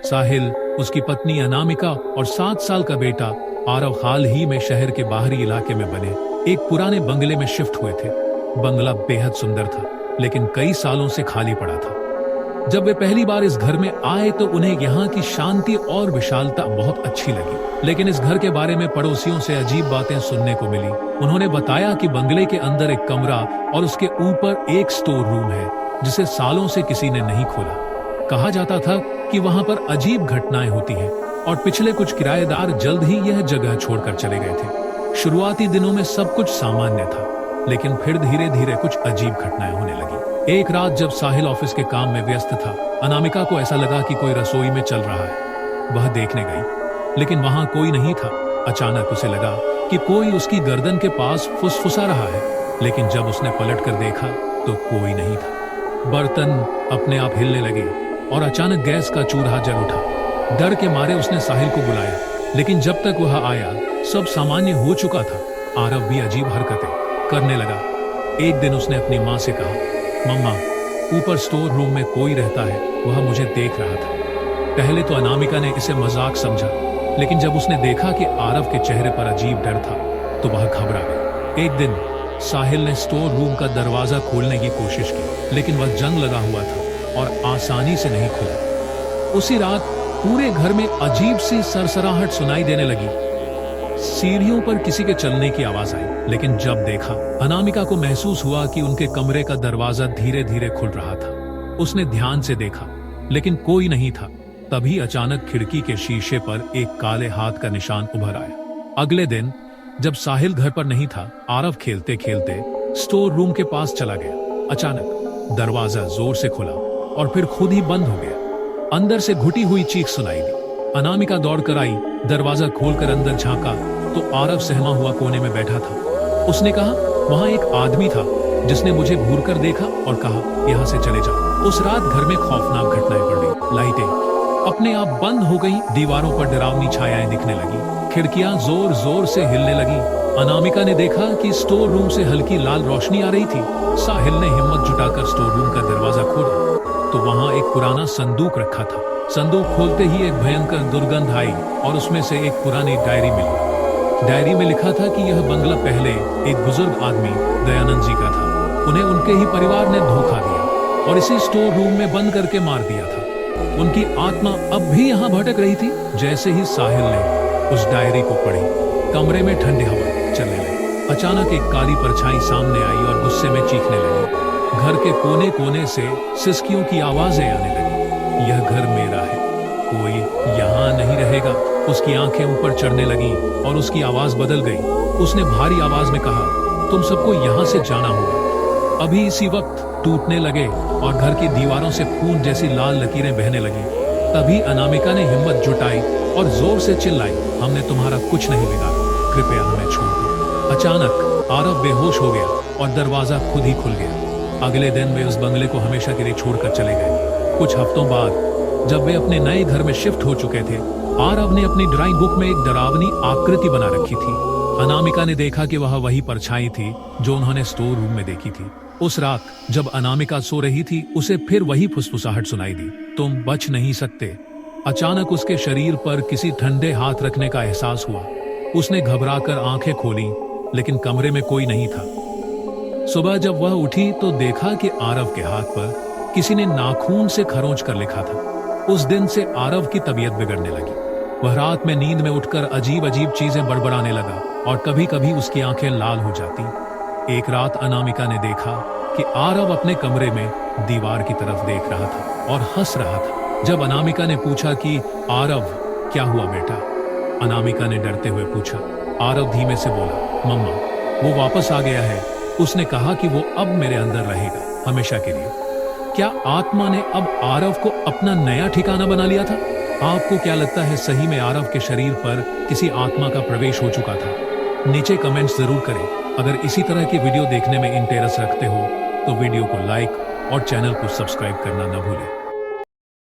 साहिल, उसकी पत्नी अनामिका और 7 साल का बेटा आरव हाल ही में शहर के बाहरी इलाके में बने एक पुराने बंगले में शिफ्ट हुए थे। बंगला बेहद सुंदर था, लेकिन कई सालों से खाली पड़ा था। जब वे पहली बार इस घर में आए तो उन्हें यहाँ की शांति और विशालता बहुत अच्छी लगी, लेकिन इस घर के बारे में पड़ोसियों से अजीब बातें सुनने को मिली। उन्होंने बताया कि बंगले के अंदर एक कमरा और उसके ऊपर एक स्टोर रूम है, जिसे सालों से किसी ने नहीं खोला। कहा जाता था कि वहां पर अजीब घटनाएं होती हैं और पिछले कुछ किराएदार जल्द ही यह जगह छोड़कर चले गए थे। शुरुआती दिनों में सब कुछ सामान्य था, लेकिन फिर धीरे धीरे कुछ अजीब घटनाएं होने लगी। एक रात जब साहिल ऑफिस के काम में व्यस्त था, अनामिका को ऐसा लगा कि कोई रसोई में चल रहा है। वह देखने गई, लेकिन वहां कोई नहीं था। अचानक उसे लगा कि कोई उसकी गर्दन के पास फुसफुसा रहा है, लेकिन जब उसने पलट कर देखा तो कोई नहीं था। बर्तन अपने आप हिलने लगे और अचानक गैस का चूल्हा जल उठा। डर के मारे उसने साहिल को बुलाया, लेकिन जब तक वह आया सब सामान्य हो चुका था। आरव भी अजीब हरकतें करने लगा। एक दिन उसने अपनी माँ से कहा, मम्मा, ऊपर स्टोर रूम में कोई रहता है, वह मुझे देख रहा था। पहले तो अनामिका ने इसे मजाक समझा, लेकिन जब उसने देखा कि आरव के चेहरे पर अजीब डर था तो वह घबरा गई। एक दिन साहिल ने स्टोर रूम का दरवाजा खोलने की कोशिश की, लेकिन वह जंग लगा हुआ था और आसानी से नहीं खुला। उसी रात पूरे घर में अजीब सी सरसराहट सुनाई देने लगी। सीढ़ियों पर किसी के चलने की आवाज आई, लेकिन जब देखा, अनामिका को महसूस हुआ कि उनके कमरे का दरवाजा धीरे धीरे खुल रहा था। उसने ध्यान से देखा, लेकिन कोई नहीं था। तभी अचानक खिड़की के शीशे पर एक काले हाथ का निशान उभर आया। अगले दिन जब साहिल घर पर नहीं था, आरव खेलते खेलते स्टोर रूम के पास चला गया। अचानक दरवाजा जोर से खुला और फिर खुद ही बंद हो गया। अंदर से घुटी हुई चीख सुनाई दी। अनामिका दौड़ कर आई, दरवाजा खोलकर अंदर झांका तो आरव सहमा हुआ कोने में बैठा था। उसने कहा, वहां एक आदमी था जिसने मुझे घूर कर देखा और कहा, यहाँ से चले जाओ। उस रात घर में खौफनाक घटनाएं बढ़ गई। लाइटें अपने आप बंद हो गई, दीवारों पर डरावनी छायाएं दिखने लगी, खिड़कियां जोर जोर से हिलने लगी। अनामिका ने देखा कि स्टोर रूम से हल्की लाल रोशनी आ रही थी। साहिल ने हिम्मत जुटाकर स्टोर रूम का दरवाजा खोला तो वहां एक पुराना संदूक रखा था। संदूक खोलते ही एक भयंकर दुर्गंध आई और उसमें से एक पुरानी डायरी मिली। डायरी में लिखा था कि यह बंगला पहले एक बुजुर्ग आदमी दयानंद जी का था। उन्हें उनके ही परिवार ने धोखा दिया और इसी स्टोर रूम में बंद करके मार दिया था। उनकी आत्मा अब भी यहाँ भटक रही थी। जैसे ही साहिल ने उस डायरी को पढ़ी, कमरे में ठंडी हवा चलने लगी। अचानक एक काली परछाई सामने आई और गुस्से में चीखने लगी। घर के कोने कोने से सिसकियों की आवाजें आने लगी। यह घर मेरा है, कोई यहाँ नहीं रहेगा। उसकी आंखें ऊपर चढ़ने लगी और उसकी आवाज बदल गई। उसने भारी आवाज में कहा, तुम सबको यहाँ से जाना होगा। अभी इसी वक्त टूटने लगे और घर की दीवारों से खून जैसी लाल लकीरें बहने लगी। तभी अनामिका ने हिम्मत जुटाई और जोर से चिल्लाई, हमने तुम्हारा कुछ नहीं बिगाड़ा, कृपया हमें छोड़ दो। अचानक आरव बेहोश हो गया और दरवाजा खुद ही खुल गया। अगले दिन वे उस बंगले को हमेशा के लिए छोड़कर चले गए। कुछ हफ्तों बाद जब वे अपने नए घर में शिफ्ट हो चुके थे, आरव ने अपनी ड्राइंग बुक में एक डरावनी आकृति बना रखी थी। अनामिका ने देखा कि वह वही परछाई थी जो उन्होंने स्टोर रूम में देखी थी। उस रात जब अनामिका सो रही थी, उसे फिर वही फुसफुसाहट सुनाई दी, तुम बच नहीं सकते। अचानक उसके शरीर पर किसी ठंडे हाथ रखने का एहसास हुआ। उसने घबराकर आंखें खोली, लेकिन कमरे में कोई नहीं था। सुबह जब वह उठी तो देखा कि आरव के हाथ पर किसी ने नाखून से खरोंच कर लिखा था। उस दिन से आरव की तबीयत बिगड़ने लगी। वह रात में नींद में उठकर अजीब अजीब चीजें बड़बड़ाने लगा और कभी कभी उसकी आंखें लाल हो जाती। एक रात अनामिका ने देखा कि आरव अपने कमरे में दीवार की तरफ देख रहा था और हंस रहा था। जब अनामिका ने पूछा कि आरव क्या हुआ बेटा, अनामिका ने डरते हुए पूछा। आरव धीमे से बोला, मम्मा वो वापस आ गया है। उसने कहा कि वो अब मेरे अंदर रहेगा हमेशा के लिए। क्या आत्मा ने अब आरव को अपना नया ठिकाना बना लिया था? आपको क्या लगता है, सही में आरव के शरीर पर किसी आत्मा का प्रवेश हो चुका था? नीचे कमेंट्स जरूर करें। अगर इसी तरह की वीडियो देखने में इंटरेस्ट रखते हो तो वीडियो को लाइक और चैनल को सब्सक्राइब करना न भूलें।